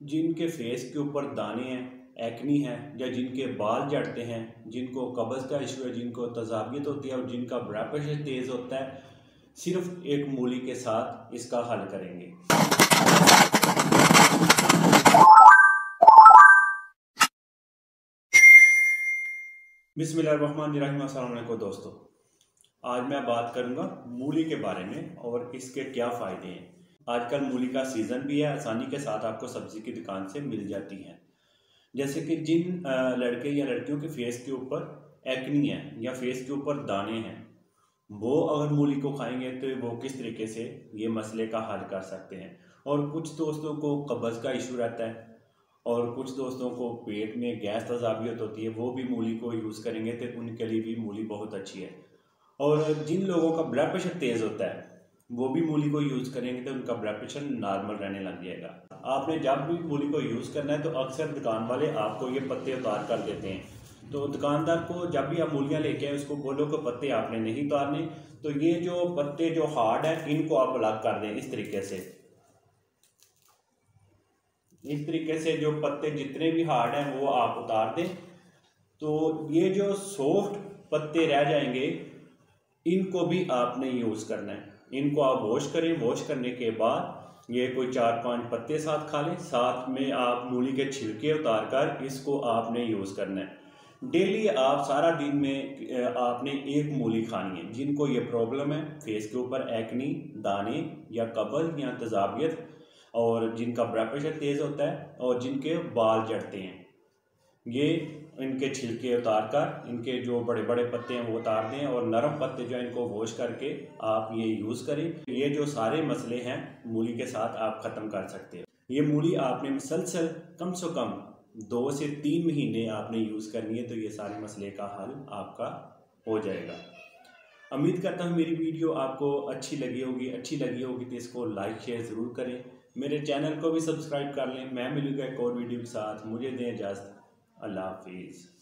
जिनके फेस के ऊपर दाने हैं, एक्नी है, या जिनके बाल झड़ते हैं, जिनको कब्ज़ का इशू है, जिनको तजाबियत होती है और जिनका ब्लड प्रेशर तेज़ होता है, सिर्फ एक मूली के साथ इसका हल करेंगे। बिस्मिल्लाहिर्रहमानिर्रहीम। अस्सलाम वालेकुम दोस्तों, आज मैं बात करूंगा मूली के बारे में और इसके क्या फ़ायदे हैं। आजकल मूली का सीज़न भी है, आसानी के साथ आपको सब्ज़ी की दुकान से मिल जाती है। जैसे कि जिन लड़के या लड़कियों के फेस के ऊपर एक्नी है या फेस के ऊपर दाने हैं, वो अगर मूली को खाएंगे तो वो किस तरीके से ये मसले का हल कर सकते हैं। और कुछ दोस्तों को कब्ज़ का इशू रहता है और कुछ दोस्तों को पेट में गैस तजाबियत होती है, वो भी मूली को यूज़ करेंगे तो उनके लिए भी मूली बहुत अच्छी है। और जिन लोगों का ब्लड प्रेशर तेज़ होता है वो भी मूली को यूज़ करेंगे तो उनका ब्लड प्रेशर नॉर्मल रहने लग जाएगा। आपने जब भी मूली को यूज़ करना है तो अक्सर दुकान वाले आपको ये पत्ते उतार कर देते हैं, तो दुकानदार को जब भी आप मूलियाँ लेके आए उसको बोलो कि पत्ते आपने नहीं उतारने, तो ये जो पत्ते जो हार्ड है इनको आप अलग कर दें। इस तरीके से जो पत्ते जितने भी हार्ड हैं वो आप उतार दें। तो ये जो सॉफ्ट पत्ते रह जाएंगे इनको भी आपने यूज़ करना है। इनको आप वॉश करें, वॉश करने के बाद ये कोई 4-5 पत्ते साथ खा लें, साथ में आप मूली के छिलके उतार कर इसको आपने यूज़ करना है। डेली आप सारा दिन में आपने एक मूली खानी है। जिनको ये प्रॉब्लम है, फेस के ऊपर एक्नी, दाने या कब्ज़ या तजाबियत, और जिनका ब्लड प्रेशर तेज़ होता है और जिनके बाल झड़ते हैं, ये इनके छिलके उतार कर इनके जो बड़े बड़े पत्ते हैं वो उतार दें और नरम पत्ते जो हैं इनको वॉश करके आप ये यूज़ करें। ये जो सारे मसले हैं मूली के साथ आप ख़त्म कर सकते हो। ये मूली आपने मुसलसल कम से कम 2 से 3 महीने आपने यूज़ करनी है तो ये सारे मसले का हल आपका हो जाएगा। उम्मीद करता हूँ मेरी वीडियो आपको अच्छी लगी होगी तो इसको लाइक शेयर ज़रूर करें। मेरे चैनल को भी सब्सक्राइब कर लें। मैं मिलूँगा एक और वीडियो के साथ। मुझे दें इजाज़त। अल्लाह हाफिज़।